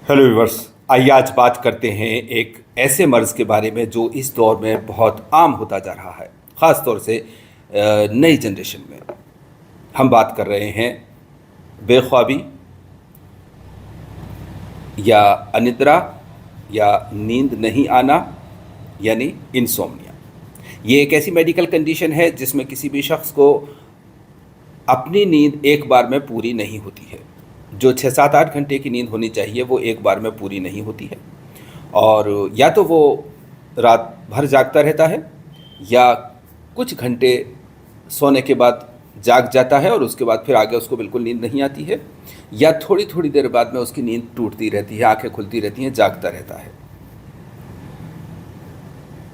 Hello viewers. आइए आज बात करते हैं एक ऐसे मर्ज़ के बारे में जो इस दौर में बहुत आम होता जा रहा है, ख़ास तौर से नई जनरेशन में। हम बात कर रहे हैं बेख्वाबी या अनिद्रा या नींद नहीं आना, यानी इंसोम्निया। ये एक ऐसी मेडिकल कंडीशन है जिसमें किसी भी शख्स को अपनी नींद एक बार में पूरी नहीं होती है। जो 6-7-8 घंटे की नींद होनी चाहिए वो एक बार में पूरी नहीं होती है, और या तो वो रात भर जागता रहता है या कुछ घंटे सोने के बाद जाग जाता है और उसके बाद फिर आगे उसको बिल्कुल नींद नहीं आती है, या थोड़ी थोड़ी देर बाद में उसकी नींद टूटती रहती है, आंखें खुलती रहती हैं, जागता रहता है।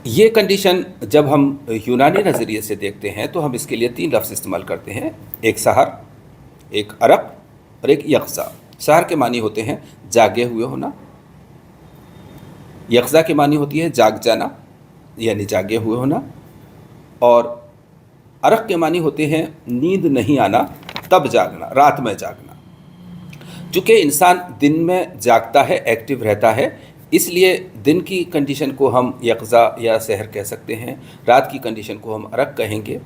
ये कंडीशन जब हम यूनानी नज़रिए से देखते हैं तो हम इसके लिए 3 लफ्ज़ इस्तेमाल करते हैं, एक सहर, एक अरक और एक यक़ज़ा। सहर के मानी होते हैं जागे हुए होना, यक़ज़ा के मानी होती है जाग जाना यानी जागे हुए होना, और अरक के मानी होते हैं नींद नहीं आना, तब जागना, रात में जागना। चूँकि इंसान दिन में जागता है, एक्टिव रहता है, इसलिए दिन की कंडीशन को हम यक़ज़ा या सहर कह सकते हैं, रात की कंडीशन को हम अरक कहेंगे।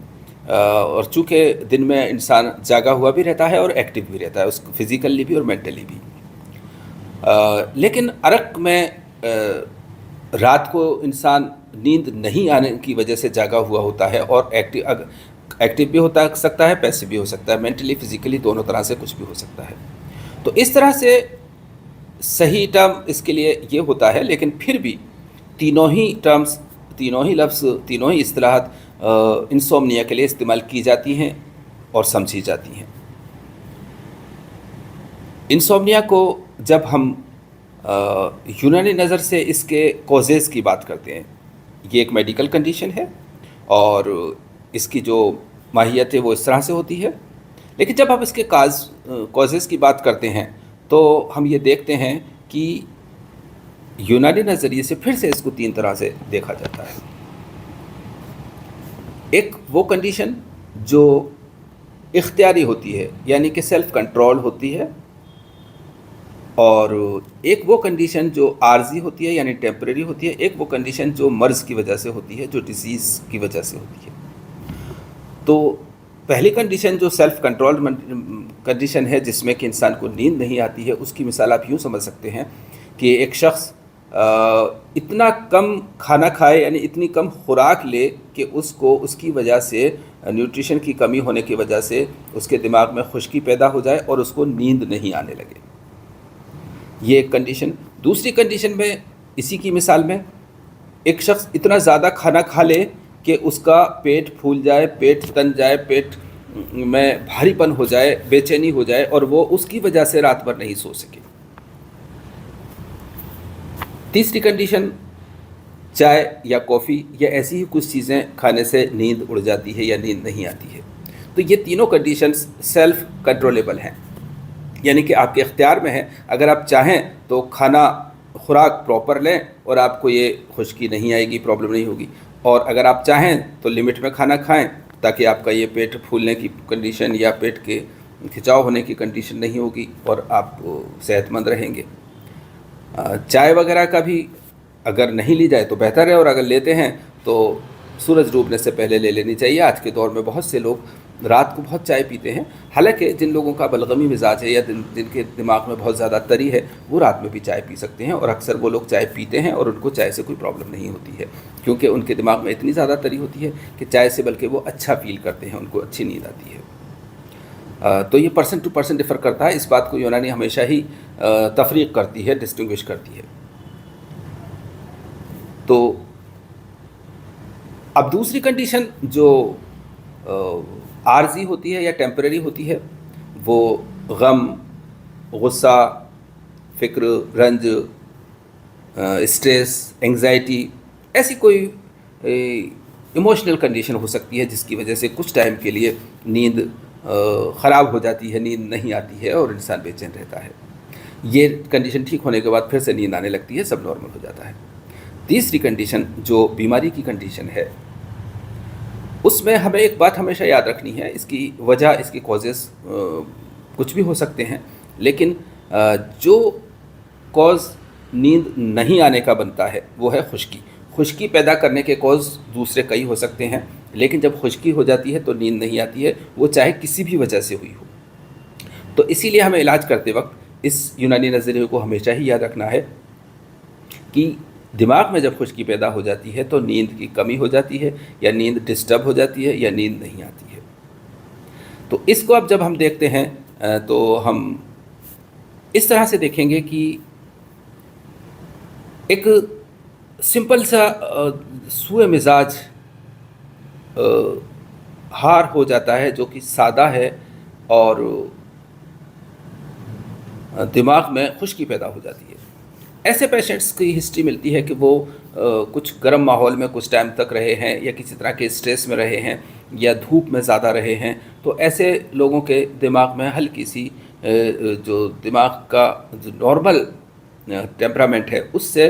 और चूँकि दिन में इंसान जागा हुआ भी रहता है और एक्टिव भी रहता है, उसको फिज़िकली भी और मेंटली भी। लेकिन अरक में रात को इंसान नींद नहीं आने की वजह से जागा हुआ होता है और एक्टिव भी होता सकता है, पैसिव भी हो सकता है, मेंटली फिज़िकली दोनों तरह से कुछ भी हो सकता है। तो इस तरह से सही टर्म इसके लिए ये होता है, लेकिन फिर भी तीनों ही टर्म्स, तीनों ही लफ्ज़, तीनों ही इस्तिलाहात इंसोम्निया के लिए इस्तेमाल की जाती हैं और समझी जाती हैं। इंसोम्निया को जब हम यूनानी नज़र से इसके कॉजेज़ की बात करते हैं, ये एक मेडिकल कंडीशन है और इसकी जो माहियत है वो इस तरह से होती है। लेकिन जब हम इसके कॉजेज़ की बात करते हैं तो हम ये देखते हैं कि यूनानी नज़रिए से फिर से इसको 3 तरह से देखा जाता है। एक वो कंडीशन जो इख्तियारी होती है, यानी कि सेल्फ कंट्रोल होती है, और एक वो कंडीशन जो आर्जी होती है यानी टेम्परेरी होती है, एक वो कंडीशन जो मर्ज़ की वजह से होती है, जो डिसीज़ की वजह से होती है। तो पहली कंडीशन जो सेल्फ कंट्रोल कंडीशन है, जिसमें कि इंसान को नींद नहीं आती है, उसकी मिसाल आप यूँ समझ सकते हैं कि एक शख्स इतना कम खाना खाए, यानी इतनी कम खुराक ले कि उसको उसकी वजह से, न्यूट्रिशन की कमी होने की वजह से उसके दिमाग में खुश्की पैदा हो जाए और उसको नींद नहीं आने लगे। ये एक कंडीशन। दूसरी कंडीशन में, इसी की मिसाल में, एक शख्स इतना ज़्यादा खाना खा ले कि उसका पेट फूल जाए, पेट तन जाए, पेट में भारीपन हो जाए, बेचैनी हो जाए और वो उसकी वजह से रात भर नहीं सो सके। तीसरी कंडीशन, चाय या कॉफ़ी या ऐसी ही कुछ चीज़ें खाने से नींद उड़ जाती है या नींद नहीं आती है। तो ये तीनों कंडीशंस सेल्फ कंट्रोलेबल हैं, यानी कि आपके इख्तियार में है। अगर आप चाहें तो खाना खुराक प्रॉपर लें और आपको ये खुश्की नहीं आएगी, प्रॉब्लम नहीं होगी, और अगर आप चाहें तो लिमिट में खाना खाएं ताकि आपका ये पेट फूलने की कंडीशन या पेट के खिंचाव होने की कंडीशन नहीं होगी और आप सेहतमंद रहेंगे। चाय वगैरह का भी अगर नहीं ली जाए तो बेहतर है, और अगर लेते हैं तो सूरज डूबने से पहले ले लेनी चाहिए। आज के दौर में बहुत से लोग रात को बहुत चाय पीते हैं, हालांकि जिन लोगों का बलगमी मिजाज है या जिनके दिमाग में बहुत ज़्यादा तरी है वो रात में भी चाय पी सकते हैं, और अक्सर वो लोग चाय पीते हैं और उनको चाय से कोई प्रॉब्लम नहीं होती है, क्योंकि उनके दिमाग में इतनी ज़्यादा तरी होती है कि चाय से बल्कि वो अच्छा फील करते हैं, उनको अच्छी नींद आती है। तो ये पर्सन टू पर्सन डिफ़र करता है। इस बात को यूनानी हमेशा ही तफरीक करती है, डिस्टिंग्विश करती है। तो अब दूसरी कंडीशन जो आर्जी होती है या टेम्परेरी होती है, वो गम, गुस्सा, फ़िक्र, रंज, स्ट्रेस, एंग्जाइटी, ऐसी कोई इमोशनल कंडीशन हो सकती है जिसकी वजह से कुछ टाइम के लिए नींद ख़राब हो जाती है, नींद नहीं आती है और इंसान बेचैन रहता है। ये कंडीशन ठीक होने के बाद फिर से नींद आने लगती है, सब नॉर्मल हो जाता है। तीसरी कंडीशन जो बीमारी की कंडीशन है, उसमें हमें एक बात हमेशा याद रखनी है, इसकी वजह, इसके कॉजेज़ कुछ भी हो सकते हैं, लेकिन जो कॉज नींद नहीं आने का बनता है वो है खुश्की। खुश्की पैदा करने के कॉज दूसरे कई हो सकते हैं, लेकिन जब खुश्की हो जाती है तो नींद नहीं आती है, वो चाहे किसी भी वजह से हुई हो। तो इसीलिए हमें इलाज करते वक्त इस यूनानी नज़रिए को हमेशा ही याद रखना है कि दिमाग में जब खुश्की पैदा हो जाती है तो नींद की कमी हो जाती है, या नींद डिस्टर्ब हो जाती है, या नींद नहीं आती है। तो इसको अब जब हम देखते हैं तो हम इस तरह से देखेंगे कि एक सिंपल सा सूए मिजाज हार हो जाता है जो कि सादा है, और दिमाग में खुश्की पैदा हो जाती है। ऐसे पेशेंट्स की हिस्ट्री मिलती है कि वो कुछ गर्म माहौल में कुछ टाइम तक रहे हैं, या किसी तरह के स्ट्रेस में रहे हैं, या धूप में ज़्यादा रहे हैं। तो ऐसे लोगों के दिमाग में हल्की सी जो दिमाग का जो नॉर्मल टेम्परामेंट है उससे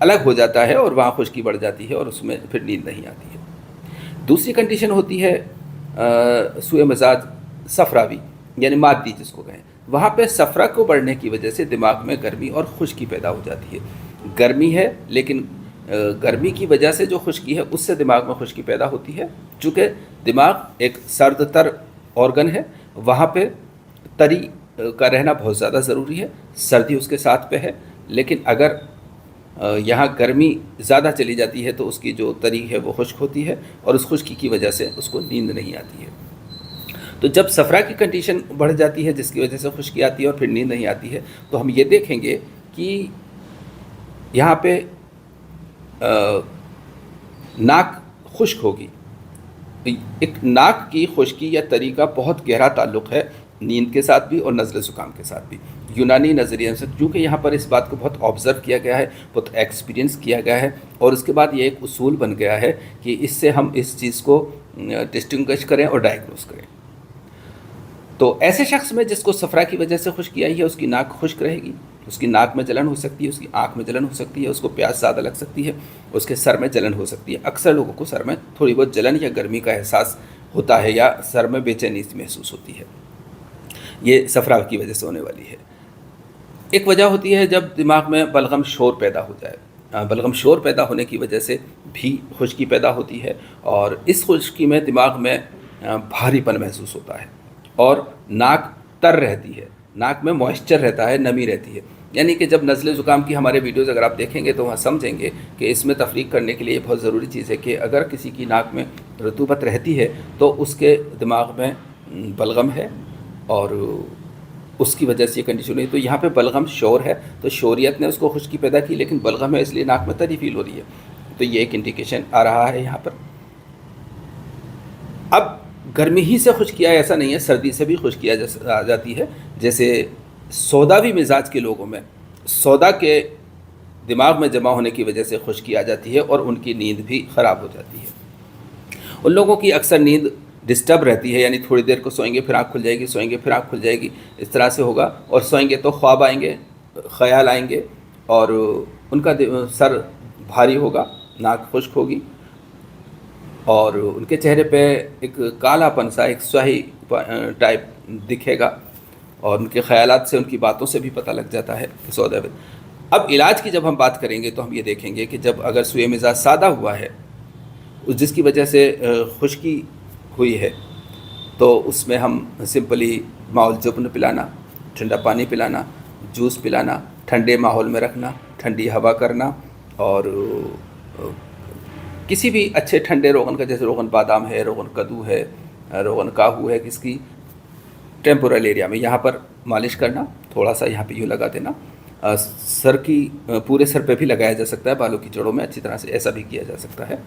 अलग हो जाता है, और वहाँ खुश्की बढ़ जाती है, और उसमें फिर नींद नहीं आती है। दूसरी कंडीशन होती है सूए मिजाज सफरावी, यानी मादी जिसको कहें। वहाँ पे सफरा को बढ़ने की वजह से दिमाग में गर्मी और खुश्की पैदा हो जाती है। गर्मी है, लेकिन गर्मी की वजह से जो खुश्की है उससे दिमाग में खुश्की पैदा होती है। चूँकि दिमाग एक सर्द तर ऑर्गन है, वहाँ पे तरी का रहना बहुत ज़्यादा ज़रूरी है, सर्दी उसके साथ पे है। लेकिन अगर यहाँ गर्मी ज़्यादा चली जाती है तो उसकी जो तरी है वो खुश्क होती है, और उस खुश्की की वजह से उसको नींद नहीं आती है। तो जब सफरा की कंडीशन बढ़ जाती है जिसकी वजह से खुश्की आती है और फिर नींद नहीं आती है, तो हम ये देखेंगे कि यहाँ पे नाक खुश्क होगी। एक नाक की खुश्की या तरी का बहुत गहरा ताल्लुक़ है नींद के साथ भी और नज़ले ज़ुकाम के साथ भी। यूनानी नज़रिए से क्योंकि यहाँ पर इस बात को बहुत ऑब्ज़र्व किया गया है, बहुत एक्सपीरियंस किया गया है, और उसके बाद ये एक उसूल बन गया है कि इससे हम इस चीज़ को डिस्टिंग्विश करें और डायग्नोस करें। तो ऐसे शख्स में जिसको सफरा की वजह से खुश्की आई है, उसकी नाक खुश्क रहेगी, उसकी नाक में जलन हो सकती है, उसकी आँख में जलन हो सकती है, उसको प्यास ज़्यादा लग सकती है, उसके सर में जलन हो सकती है। अक्सर लोगों को सर में थोड़ी बहुत जलन या गर्मी का एहसास होता है, या सर में बेचैनी महसूस होती है। ये सफरा की वजह से होने वाली है। एक वजह होती है जब दिमाग में बलगम शोर पैदा हो जाए। बलगम शोर पैदा होने की वजह से भी खुश्की पैदा होती है, और इस खुश्की में दिमाग में भारीपन महसूस होता है, और नाक तर रहती है, नाक में मॉइस्चर रहता है, नमी रहती है। यानी कि जब नज़ले ज़ुकाम की हमारे वीडियोज़ अगर आप देखेंगे तो वहाँ समझेंगे कि इसमें तफरीक करने के लिए बहुत ज़रूरी चीज़ है कि अगर किसी की नाक में रतूबत रहती है तो उसके दिमाग में बलगम है, और उसकी वजह से ये कंडीशन हुई। तो यहाँ पे बलगम शोर है, तो शोरियत ने उसको खुश्की पैदा की, लेकिन बलगम है इसलिए नाक में तरी फील हो रही है। तो ये एक इंडिकेशन आ रहा है यहाँ पर। अब गर्मी ही से खुश्की आए ऐसा नहीं है, सर्दी से भी खुश्की आ जाती है। जैसे सौदावी मिजाज के लोगों में सौदा के दिमाग में जमा होने की वजह से खुश्की आ जाती है, और उनकी नींद भी ख़राब हो जाती है। उन लोगों की अक्सर नींद डिस्टर्ब रहती है, यानी थोड़ी देर को सोएंगे फिर आँख खुल जाएगी, सोएंगे फिर आँख खुल जाएगी, इस तरह से होगा। और सोएंगे तो ख्वाब आएंगे, ख़याल आएंगे, और उनका सर भारी होगा, नाक खुश्क होगी, और उनके चेहरे पे एक कालापन सा, एक स्याही टाइप दिखेगा, और उनके ख़यालात से, उनकी बातों से भी पता लग जाता है कि सौदा। अब इलाज की जब हम बात करेंगे तो हम ये देखेंगे कि जब अगर सूए मिजाज सादा हुआ है जिसकी वजह से खुश्की हुई है, तो उसमें हम सिंपली माउल जुबन पिलाना, ठंडा पानी पिलाना, जूस पिलाना, ठंडे माहौल में रखना, ठंडी हवा करना, और किसी भी अच्छे ठंडे रोगन का, जैसे रोगन बादाम है, रोगन कद्दू है, रोगन काहू है, किसकी टेम्पोरल एरिया में यहाँ पर मालिश करना, थोड़ा सा यहाँ पे यूँ लगा देना। सर की पूरे सर पे भी लगाया जा सकता है, बालों की जड़ों में अच्छी तरह से ऐसा भी किया जा सकता है।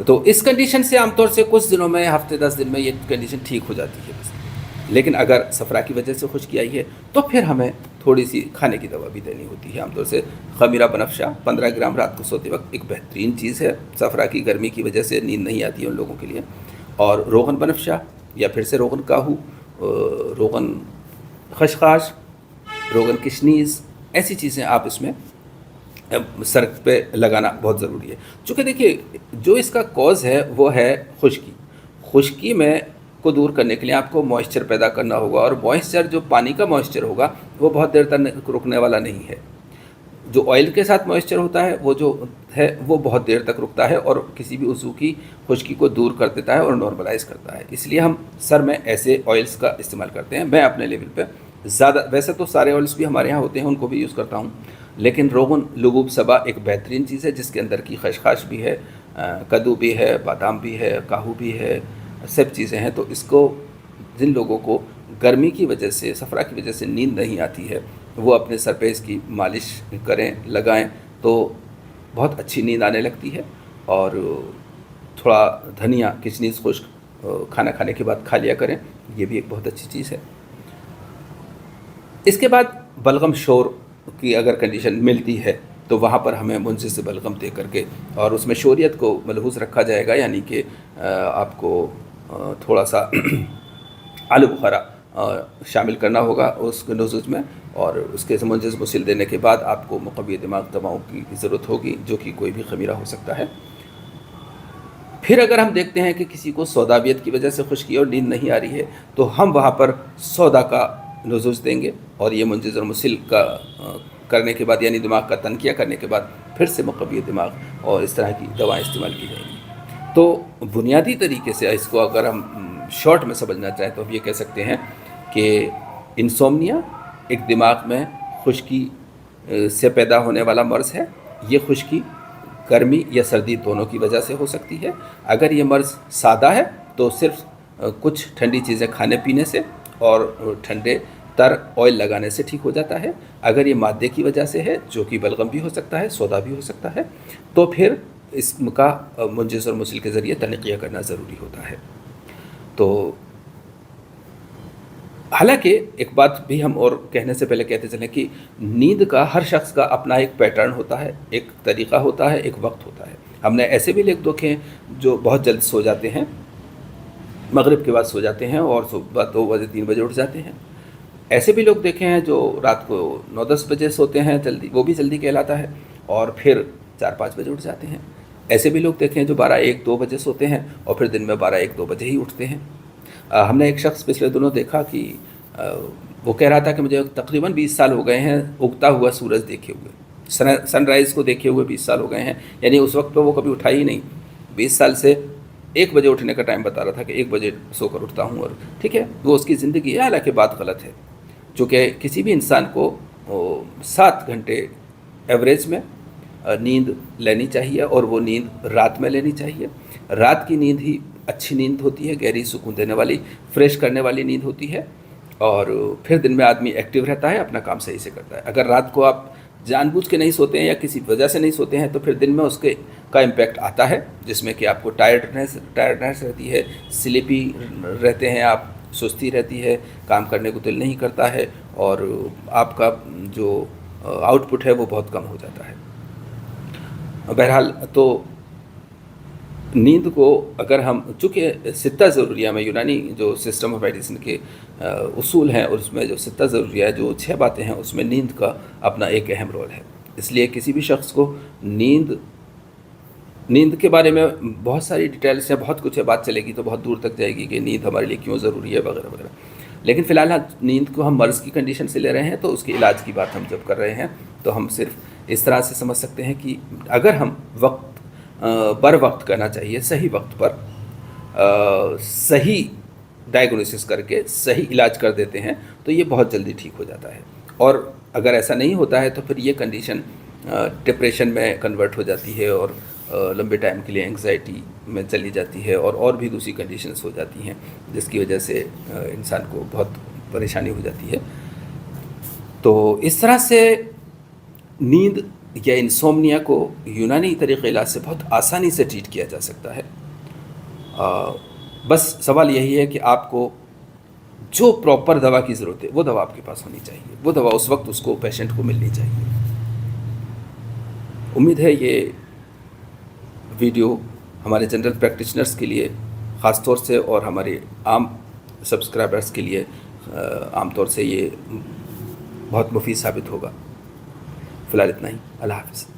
तो इस कंडीशन से आमतौर से कुछ दिनों में, हफ्ते 10 दिन में ये कंडीशन ठीक हो जाती है। लेकिन अगर सफरा की वजह से खुश्की आई है तो फिर हमें थोड़ी सी खाने की दवा भी देनी होती है। आमतौर से खमीरा बनफशा 15 ग्राम रात को सोते वक्त एक बेहतरीन चीज़ है। सफरा की गर्मी की वजह से नींद नहीं आती है उन लोगों के लिए। और रोगन बनफशा या फिर से रोगन काहू, रोगन खशखाश, रोगन किशनीज़, ऐसी चीज़ें आप इसमें सर पे लगाना बहुत ज़रूरी है। चूँकि देखिए जो इसका कॉज है वो है खुश्की। खुश्की में को दूर करने के लिए आपको मॉइस्चर पैदा करना होगा, और मॉइस्चर जो पानी का मॉइस्चर होगा वो बहुत देर तक रुकने वाला नहीं है। जो ऑयल के साथ मॉइस्चर होता है वो जो है वो बहुत देर तक रुकता है और किसी भी उज़ू की खुश्की को दूर कर देता है और नॉर्मलाइज करता है। इसलिए हम सर में ऐसे ऑयल्स का इस्तेमाल करते हैं। मैं अपने लेवल पे ज़्यादा, वैसे तो सारे ऑयल्स भी हमारे यहाँ होते हैं, उनको भी यूज़ करता हूँ, लेकिन रोगन लुबूब सबा एक बेहतरीन चीज़ है जिसके अंदर की खशखाश भी है, कद्दू भी है, बादाम भी है, काहू भी है, सब चीज़ें हैं। तो इसको जिन लोगों को गर्मी की वजह से, सफ़रा की वजह से नींद नहीं आती है, वो अपने सर पे इसकी मालिश करें, लगाएं, तो बहुत अच्छी नींद आने लगती है। और थोड़ा धनिया, किशमिश खुश्क खाना खाने के बाद खा लिया करें, ये भी एक बहुत अच्छी चीज़ है। इसके बाद बलगम शोर की अगर कंडीशन मिलती है तो वहाँ पर हमें मुंशी से बलगम दे करके और उसमें शोरियत को मलहूज़ रखा जाएगा, यानी कि आपको थोड़ा सा आलू बुखारा शामिल करना होगा उस नोज़ में, और उसके मुंशी से मुसिल देने के बाद आपको मुक़व्वी दिमाग दवाओं की ज़रूरत होगी, जो कि कोई भी ख़मीरा हो सकता है। फिर अगर हम देखते हैं कि किसी को सौदावियत की वजह से खुश्की और नींद नहीं आ रही है, तो हम वहाँ पर सौदा का नोज़ देंगे, और ये मुंजिज़ और मुसिल का करने के बाद, यानी दिमाग का तनकिया करने के बाद, फिर से मुक़व्वी दिमाग और इस तरह की दवाएँ इस्तेमाल की जाएंगी। तो बुनियादी तरीके से इसको अगर हम शॉर्ट में समझना चाहें तो हम ये कह सकते हैं कि इंसोम्निया एक दिमाग में खुश्की से पैदा होने वाला मर्ज़ है। ये खुश्की गर्मी या सर्दी दोनों की वजह से हो सकती है। अगर ये मर्ज़ सादा है तो सिर्फ कुछ ठंडी चीज़ें खाने पीने से और ठंडे तर ऑयल लगाने से ठीक हो जाता है। अगर ये मादे की वजह से है, जो कि बलगम भी हो सकता है, सौदा भी हो सकता है, तो फिर इसका मुंजिज़ और मुसिल के ज़रिए तनक़िया करना ज़रूरी होता है। तो हालांकि एक बात भी हम और कहने से पहले कहते चलें कि नींद का हर शख्स का अपना एक पैटर्न होता है, एक तरीक़ा होता है, एक वक्त होता है। हमने ऐसे भी लोग देखे हैं जो बहुत जल्द सो जाते हैं, मगरिब के बाद सो जाते हैं और सुबह 2 बजे 3 बजे उठ जाते हैं। ऐसे भी लोग देखे हैं जो रात को 9-10 बजे सोते हैं जल्दी, वो भी जल्दी कहलाता है, और फिर 4-5 बजे उठ जाते हैं। ऐसे भी लोग देखे हैं जो 12-1-2 बजे सोते हैं और फिर दिन में 12-1-2 बजे ही उठते हैं। हमने एक शख्स पिछले दिनों देखा कि वो कह रहा था कि मुझे तकरीबन 20 साल हो गए हैं उगता हुआ सूरज देखे हुए, सनराइज़ को देखे हुए 20 साल हो गए हैं, यानी उस वक्त पर वो कभी उठा ही नहीं। 20 साल से 1 बजे उठने का टाइम बता रहा था कि 1 बजे सोकर उठता हूँ, और ठीक है, वो उसकी ज़िंदगी है। हालांकि बात गलत है, चूँकि किसी भी इंसान को 7 घंटे एवरेज में नींद लेनी चाहिए, और वो नींद रात में लेनी चाहिए। रात की नींद ही अच्छी नींद होती है, गहरी सुकून देने वाली, फ्रेश करने वाली नींद होती है, और फिर दिन में आदमी एक्टिव रहता है, अपना काम सही से करता है। अगर रात को आप जानबूझ के नहीं सोते हैं या किसी वजह से नहीं सोते हैं, तो फिर दिन में उसके का इम्पैक्ट आता है, जिसमें कि आपको टायर्डनेस रहती है, स्लीपी रहते हैं आप, सुस्ती रहती है, काम करने को दिल नहीं करता है, और आपका जो आउटपुट है वो बहुत कम हो जाता है। बहरहाल, तो नींद को अगर हम, चूँकि सित्ता ज़रूरिया में यूनानी जो सिस्टम ऑफ मेडिसिन के उसूल हैं, और उसमें जो सित्ता ज़रूरिया है, जो 6 बातें हैं, उसमें नींद का अपना एक अहम रोल है। इसलिए किसी भी शख्स को नींद के बारे में बहुत सारी डिटेल्स हैं, बहुत कुछ है, बात चलेगी तो बहुत दूर तक जाएगी कि नींद हमारे लिए क्यों ज़रूरी है वगैरह वगैरह। लेकिन फ़िलहाल नींद को हम मर्ज़ की कंडीशन से ले रहे हैं, तो उसके इलाज की बात हम जब कर रहे हैं तो हम सिर्फ इस तरह से समझ सकते हैं कि अगर हम बर वक्त करना चाहिए, सही वक्त पर सही डायग्नोसिस करके सही इलाज कर देते हैं, तो ये बहुत जल्दी ठीक हो जाता है। और अगर ऐसा नहीं होता है तो फिर ये कंडीशन डिप्रेशन में कन्वर्ट हो जाती है, और लंबे टाइम के लिए एंग्जाइटी में चली जाती है, और भी दूसरी कंडीशंस हो जाती हैं, जिसकी वजह से इंसान को बहुत परेशानी हो जाती है। तो इस तरह से नींद या इंसोम्निया को यूनानी तरीक़े इलाज से बहुत आसानी से ट्रीट किया जा सकता है। बस सवाल यही है कि आपको जो प्रॉपर दवा की ज़रूरत है वो दवा आपके पास होनी चाहिए, वो दवा उस वक्त उसको पेशेंट को मिलनी चाहिए। उम्मीद है ये वीडियो हमारे जनरल प्रैक्टिशनर्स के लिए ख़ास तौर से, और हमारे आम सब्सक्राइबर्स के लिए आम तौर से ये बहुत मुफीद साबित होगा। फ़िलहाल इतना ही। अल्लाह हाफ़िज़।